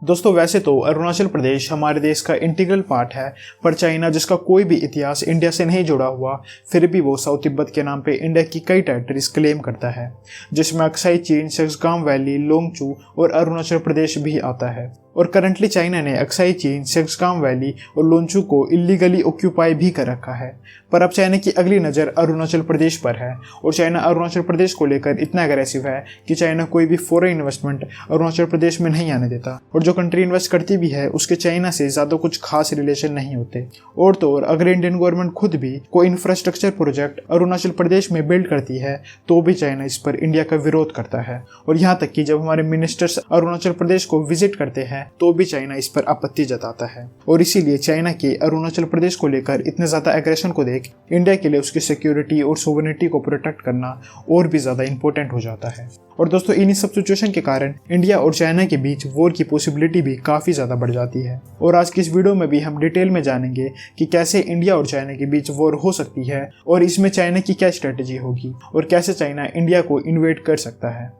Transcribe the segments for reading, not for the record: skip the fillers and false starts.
दोस्तों वैसे तो अरुणाचल प्रदेश हमारे देश का इंटीग्रल पार्ट है, पर चाइना जिसका कोई भी इतिहास इंडिया से नहीं जुड़ा हुआ, फिर भी वो साउथ तिब्बत के नाम पे इंडिया की कई टेरिटरीज क्लेम करता है, जिसमें अक्साई चीन, सेक्सगाम वैली, लोंगचू और अरुणाचल प्रदेश भी आता है। और करंटली चाइना ने अक्साई चीन, सेक्सगाम वैली और लोंगचू को इलीगली ऑक्यूपाई भी कर रखा है। पर अब चाइना की अगली नज़र अरुणाचल प्रदेश पर है और चाइना अरुणाचल प्रदेश को लेकर इतना अग्रेसिव है कि चाइना कोई भी फॉरेन इन्वेस्टमेंट अरुणाचल प्रदेश में नहीं आने देता, और जो कंट्री इन्वेस्ट करती भी है उसके चाइना से ज़्यादा कुछ खास रिलेशन नहीं होते। और तो और अगर इंडियन गवर्नमेंट खुद भी कोई इंफ्रास्ट्रक्चर प्रोजेक्ट अरुणाचल प्रदेश में बिल्ड करती है तो भी चाइना इस पर इंडिया का विरोध करता है। और यहाँ तक कि जब हमारे मिनिस्टर्स अरुणाचल प्रदेश को विजिट करते हैं तो भी चाइना इस पर आपत्ति जताता है। और इसीलिए चाइना के अरुणाचल प्रदेश को लेकर इतने ज़्यादा एग्रेशन को देख इंडिया के लिए उसकी सिक्योरिटी और सोवरेनिटी को प्रोटेक्ट करना और भी ज़्यादा इंपॉर्टेंट हो जाता है। और दोस्तों इन्हीं सब सिचुएशन के कारण इंडिया और चाइना के बीच वॉर की पॉसिबिलिटी भी काफ़ी ज़्यादा बढ़ जाती है। और आज की इस वीडियो में भी हम डिटेल में जानेंगे कि कैसे इंडिया और चाइना के बीच वॉर हो सकती है और इसमें चाइना की क्या स्ट्रेटेजी होगी और कैसे चाइना इंडिया को इन्वेड कर सकता है।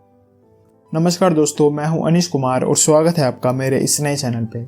नमस्कार दोस्तों, मैं हूं अनीश कुमार और स्वागत है आपका मेरे इस नए चैनल पे।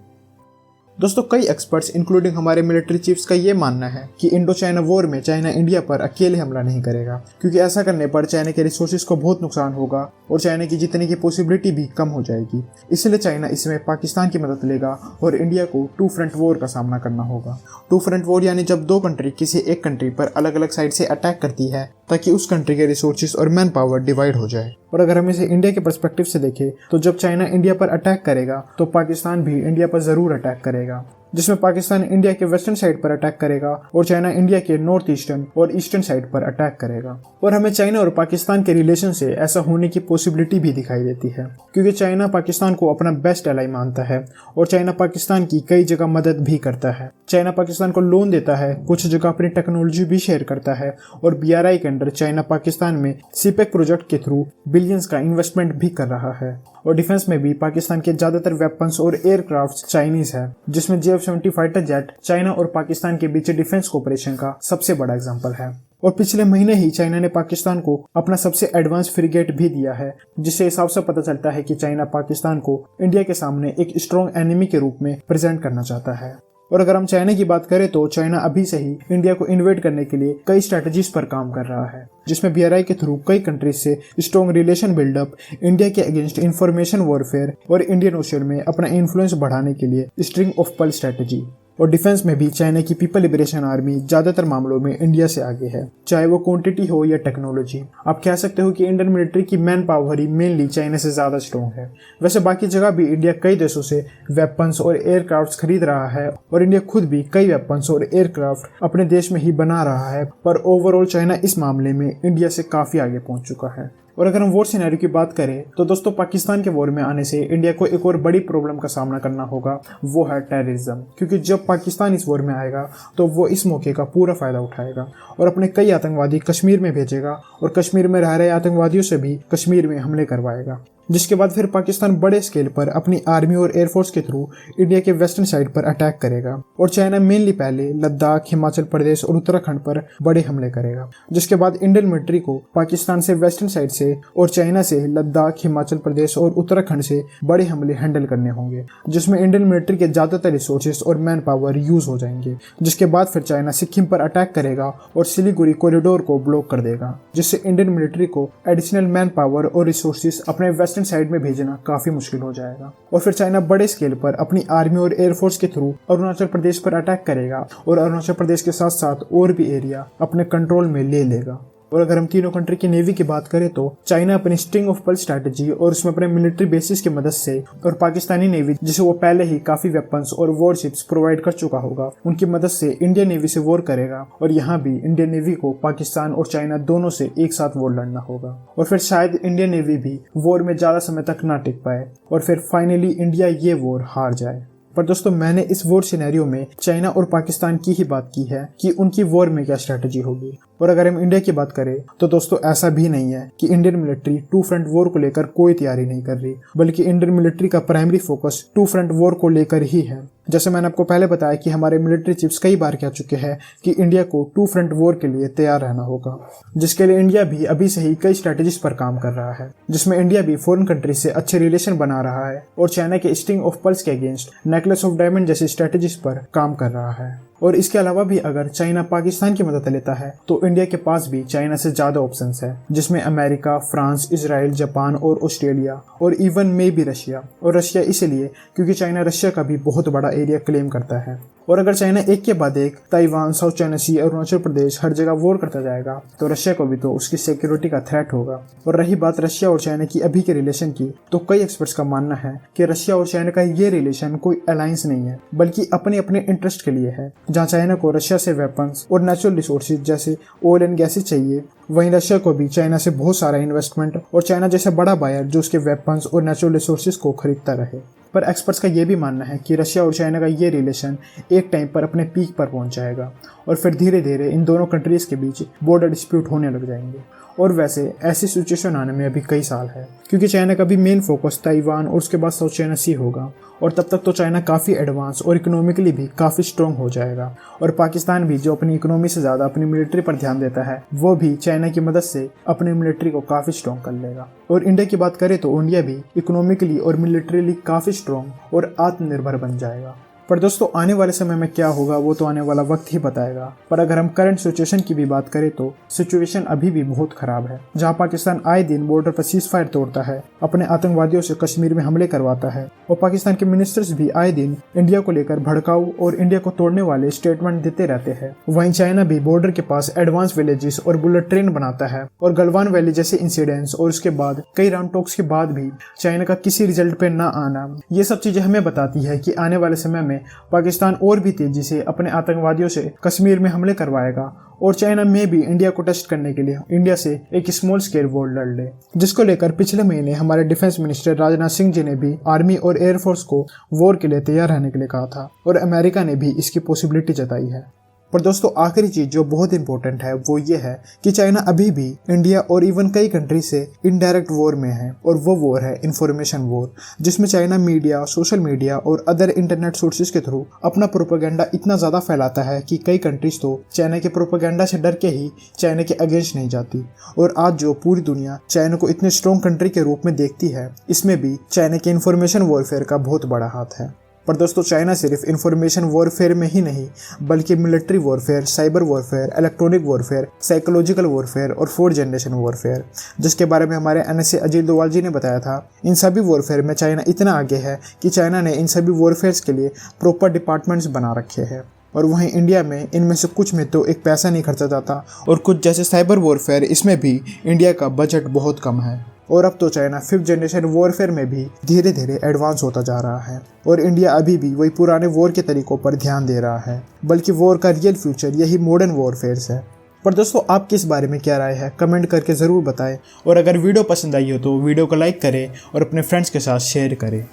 दोस्तों कई एक्सपर्ट्स इंक्लूडिंग हमारे मिलिट्री चीफ्स का ये मानना है कि इंडो चाइना वॉर में चाइना इंडिया पर अकेले हमला नहीं करेगा, क्योंकि ऐसा करने पर चाइना के रिसोर्सेज को बहुत नुकसान होगा और चाइना की जीतने की पॉसिबिलिटी भी कम हो जाएगी। इसलिए चाइना इसमें पाकिस्तान की मदद लेगा और इंडिया को टू फ्रंट वॉर का सामना करना होगा। टू फ्रंट वॉर यानी जब दो कंट्री किसी एक कंट्री पर अलग अलग साइड से अटैक करती है ताकि उस कंट्री के रिसोर्सेज और मैन पावर डिवाइड हो जाए। और अगर हम इसे इंडिया के पर्सपेक्टिव से देखें तो जब चाइना इंडिया पर अटैक करेगा तो पाकिस्तान भी इंडिया पर जरूर अटैक करेगा, जिसमें पाकिस्तान इंडिया के वेस्टर्न साइड पर अटैक करेगा और चाइना इंडिया के नॉर्थ ईस्टर्न और ईस्टर्न साइड पर अटैक करेगा। और हमें चाइना और पाकिस्तान के रिलेशन से ऐसा होने की पॉसिबिलिटी भी दिखाई देती है, क्योंकि चाइना पाकिस्तान को अपना बेस्ट एलाई मानता है और चाइना पाकिस्तान की कई जगह मदद भी करता है। चाइना पाकिस्तान को लोन देता है, कुछ जगह अपनी टेक्नोलॉजी भी शेयर करता है और BRI के अंडर चाइना पाकिस्तान में सीपेक प्रोजेक्ट के थ्रू बिलियंस का इन्वेस्टमेंट भी कर रहा है। और डिफेंस में भी पाकिस्तान के ज्यादातर वेपन्स और एयरक्राफ्ट चाइनीज है, जिसमें JF-70 फाइटर जेट चाइना और पाकिस्तान के बीच डिफेंस कोऑपरेशन का सबसे बड़ा एग्जांपल है। और पिछले महीने ही चाइना ने पाकिस्तान को अपना सबसे एडवांस फ्रिगेट भी दिया है, जिससे हिसाब से पता चलता है कि चाइना पाकिस्तान को इंडिया के सामने एक स्ट्रॉन्ग एनिमी के रूप में प्रेजेंट करना चाहता है। और अगर हम चाइना की बात करें तो चाइना अभी से ही इंडिया को इन्वेड करने के लिए कई स्ट्रेटजीज पर काम कर रहा है, जिसमें BRI के थ्रू कई कंट्रीज से स्ट्रॉन्ग रिलेशन बिल्डअप, इंडिया के अगेंस्ट इंफॉर्मेशन वॉरफेयर और इंडियन ओशन में अपना इन्फ्लुएंस बढ़ाने के लिए स्ट्रिंग ऑफ पर्ल स्ट्रेटजी। और डिफेंस में भी चाइना की पीपल लिबरेशन आर्मी ज्यादातर मामलों में इंडिया से आगे है, चाहे वो क्वांटिटी हो या टेक्नोलॉजी। आप कह सकते हो कि इंडियन मिलिट्री की मैन पावर ही मेनली चाइना से ज्यादा स्ट्रॉन्ग है। वैसे बाकी जगह भी इंडिया कई देशों से वेपन्स और एयरक्राफ्ट खरीद रहा है और इंडिया खुद भी कई वेपन्स और एयरक्राफ्ट अपने देश में ही बना रहा है, पर ओवरऑल चाइना इस मामले में इंडिया से काफी आगे पहुंच चुका है। और अगर हम वॉर सिनेरियो की बात करें तो दोस्तों पाकिस्तान के वॉर में आने से इंडिया को एक और बड़ी प्रॉब्लम का सामना करना होगा, वो है टेररिज्म। क्योंकि जब पाकिस्तान इस वॉर में आएगा तो वो इस मौके का पूरा फायदा उठाएगा और अपने कई आतंकवादी कश्मीर में भेजेगा और कश्मीर में रह रहे आतंकवादियों से भी कश्मीर में हमले करवाएगा, जिसके बाद फिर पाकिस्तान बड़े स्केल पर अपनी आर्मी और एयरफोर्स के थ्रू इंडिया के वेस्टर्न साइड पर अटैक करेगा। और चाइना मेनली पहले लद्दाख, हिमाचल प्रदेश और उत्तराखंड पर बड़े हमले करेगा, जिसके बाद इंडियन मिलिट्री को पाकिस्तान से वेस्टर्न साइड से और चाइना से लद्दाख, हिमाचल प्रदेश और उत्तराखंड से बड़े हमले हैंडल करने होंगे, जिसमें इंडियन मिलिट्री के ज्यादातर रिसोर्सेज और मैन पावर यूज हो जाएंगे। जिसके बाद फिर चाइना सिक्किम पर अटैक करेगा और सिलीगुड़ी कॉरिडोर को ब्लॉक कर देगा, जिससे इंडियन मिलिट्री को एडिशनल मैन पावर और रिसोर्सेज अपने वेस्टर्न साइड में भेजना काफी मुश्किल हो जाएगा। और फिर चाइना बड़े स्केल पर अपनी आर्मी और एयरफोर्स के थ्रू अरुणाचल प्रदेश पर अटैक करेगा और अरुणाचल प्रदेश के साथ साथ और भी एरिया अपने कंट्रोल में ले लेगा। और अगर हम तीनों कंट्री की नेवी की बात करें तो चाइना अपनी स्ट्रिंग ऑफ पर्ल स्ट्रेटजी और उसमें अपने मिलिट्री बेसिस की मदद से और पाकिस्तानी नेवी जिसे वो पहले ही काफी वेपन्स और वॉरशिप्स प्रोवाइड कर चुका होगा, उनकी मदद से इंडियन नेवी से वॉर करेगा। और यहाँ भी इंडियन नेवी को पाकिस्तान और चाइना दोनों से एक साथ वॉर लड़ना होगा और फिर शायद इंडियन नेवी भी वॉर में ज्यादा समय तक ना टिक पाए और फिर फाइनली इंडिया ये वॉर हार जाए। पर दोस्तों मैंने इस वॉर सिनेरियो में चाइना और पाकिस्तान की ही बात की है कि उनकी वॉर में क्या स्ट्रेटजी होगी। और अगर हम इंडिया की बात करें तो दोस्तों ऐसा भी नहीं है कि Indian military two front war को लेकर कोई तैयारी नहीं कर रही, बल्कि इंडियन मिलिट्री का primary focus two front war को लेकर ही है, जैसे मैंने आपको पहले बताया कि हमारे मिलिट्री चीफ्स कई बार कह चुके हैं कि इंडिया को 2 फ्रंट वॉर के लिए तैयार रहना होगा, जिसके लिए इंडिया भी अभी से ही कई स्ट्रेटेजीज पर काम कर रहा है, जिसमें इंडिया भी फॉरेन कंट्री से अच्छे रिलेशन बना रहा है और चाइना के स्टिंग ऑफ पर्ल्स के अगेंस्ट नेकलेस ऑफ डायमंड जैसी स्ट्रेटेजीज पर काम कर रहा है। और इसके अलावा भी अगर चाइना पाकिस्तान की मदद लेता है तो इंडिया के पास भी चाइना से ज्यादा ऑप्शंस है, जिसमें अमेरिका, फ्रांस, इजराइल, जापान और ऑस्ट्रेलिया और इवन में भी रशिया। और रशिया इसलिए क्योंकि चाइना रशिया का भी बहुत बड़ा एरिया क्लेम करता है। और अगर चाइना एक के बाद एक ताइवान, साउथ चाइना सी, अरुणाचल प्रदेश हर जगह वॉर करता जाएगा तो रशिया को भी तो उसकी सिक्योरिटी का थ्रेट होगा। और रही बात रशिया और चाइना की अभी के रिलेशन की, तो कई एक्सपर्ट्स का मानना है कि रशिया और चाइना का ये रिलेशन कोई अलायंस नहीं है, बल्कि अपने अपने इंटरेस्ट के लिए है। जहाँ चाइना को रशिया से वेपन्स और नेचुरल रिसोर्सेज जैसे ऑयल एंड गैसेज चाहिए, वहीं रशिया को भी चाइना से बहुत सारा इन्वेस्टमेंट और चाइना जैसा बड़ा बायर जो उसके वेपन्स और नेचुरल रिसोर्सेज को खरीदता रहे। पर एक्सपर्ट्स का ये भी मानना है कि रशिया और चाइना का ये रिलेशन एक टाइम पर अपने पीक पर पहुंच जाएगा और फिर धीरे धीरे इन दोनों कंट्रीज के बीच बॉर्डर डिस्प्यूट होने लग जाएंगे। और वैसे ऐसी सिचुएशन आने में अभी कई साल है, क्योंकि चाइना का भी मेन फोकस ताइवान और उसके बाद साउथ चाइना सी होगा। और तब तक तो चाइना काफ़ी एडवांस और इकोनॉमिकली भी काफ़ी स्ट्रॉन्ग हो जाएगा। और पाकिस्तान भी जो अपनी इकोनॉमी से ज़्यादा अपनी मिलिट्री पर ध्यान देता है, वो भी चाइना की मदद से अपनी मिलिट्री को काफ़ी स्ट्रॉन्ग कर लेगा। और इंडिया की बात करें तो इंडिया भी इकोनॉमिकली और मिलिट्रीली काफ़ी स्ट्रॉन्ग और आत्मनिर्भर बन जाएगा। पर दोस्तों आने वाले समय में क्या होगा वो तो आने वाला वक्त ही बताएगा। पर अगर हम करंट सिचुएशन की भी बात करें तो सिचुएशन अभी भी बहुत खराब है, जहां पाकिस्तान आए दिन बॉर्डर पर सीज फायर तोड़ता है, अपने आतंकवादियों से कश्मीर में हमले करवाता है और पाकिस्तान के मिनिस्टर्स भी आए दिन इंडिया को लेकर भड़काऊ और इंडिया को तोड़ने वाले स्टेटमेंट देते रहते हैं। वहीं चाइना भी बॉर्डर के पास एडवांस विलेजेस और बुलेट ट्रेन बनाता है और गलवान वैली जैसे इंसिडेंट्स और उसके बाद कई राउंड टॉक्स के बाद भी चाइना का किसी रिजल्ट पे न आना, ये सब चीजें हमें बताती है कि आने वाले समय में पाकिस्तान और भी तेजी से अपने आतंकवादियों से कश्मीर में हमले करवाएगा और चाइना में भी इंडिया को टेस्ट करने के लिए इंडिया से एक स्मॉल स्केल वॉर लड़ ले, जिसको लेकर पिछले महीने हमारे डिफेंस मिनिस्टर राजनाथ सिंह जी ने भी आर्मी और एयरफोर्स को वॉर के लिए तैयार रहने के लिए कहा था और अमेरिका ने भी इसकी पॉसिबिलिटी जताई है। पर दोस्तों आखिरी चीज जो बहुत इंपॉर्टेंट है वो ये है कि चाइना अभी भी इंडिया और इवन कई कंट्री से इनडायरेक्ट वॉर में है, और वो वॉर है इंफॉर्मेशन वॉर, जिसमें चाइना मीडिया, सोशल मीडिया और अदर इंटरनेट सोर्सेज के थ्रू अपना प्रोपेगेंडा इतना ज्यादा फैलाता है कि कई कंट्रीज तो चाइना के प्रोपेगेंडा से डर के ही चाइना के अगेंस्ट नहीं जाती। और आज जो पूरी दुनिया चाइना को इतने स्ट्रॉन्ग कंट्री के रूप में देखती है, इसमें भी चाइना के इंफॉर्मेशन वॉरफेयर का बहुत बड़ा हाथ है। पर दोस्तों चाइना सिर्फ इंफॉर्मेशन वॉरफेयर में ही नहीं, बल्कि military warfare, cyber warfare, electronic warfare, psychological warfare और 4th जनरेशन वॉरफेयर, जिसके बारे में हमारे NSA अजीत डोवाल जी ने बताया था, इन सभी वॉरफेयर में चाइना इतना आगे है कि चाइना ने इन सभी वॉरफेयर्स के लिए प्रॉपर डिपार्टमेंट्स बना रखे हैं। और वहीं इंडिया में इनमें से कुछ में तो एक पैसा नहीं खर्चा जाता, और कुछ जैसे साइबर वॉरफेयर, इसमें भी इंडिया का बजट बहुत कम है। और अब तो चाइना 5th जनरेशन वॉरफेयर में भी धीरे धीरे एडवांस होता जा रहा है, और इंडिया अभी भी वही पुराने वॉर के तरीकों पर ध्यान दे रहा है, बल्कि वॉर का रियल फ्यूचर यही मॉडर्न वॉरफेयर्स है। पर दोस्तों आपकी इस बारे में क्या राय है, कमेंट करके ज़रूर बताएं। और अगर वीडियो पसंद आई हो तो वीडियो को लाइक करें और अपने फ्रेंड्स के साथ शेयर करें।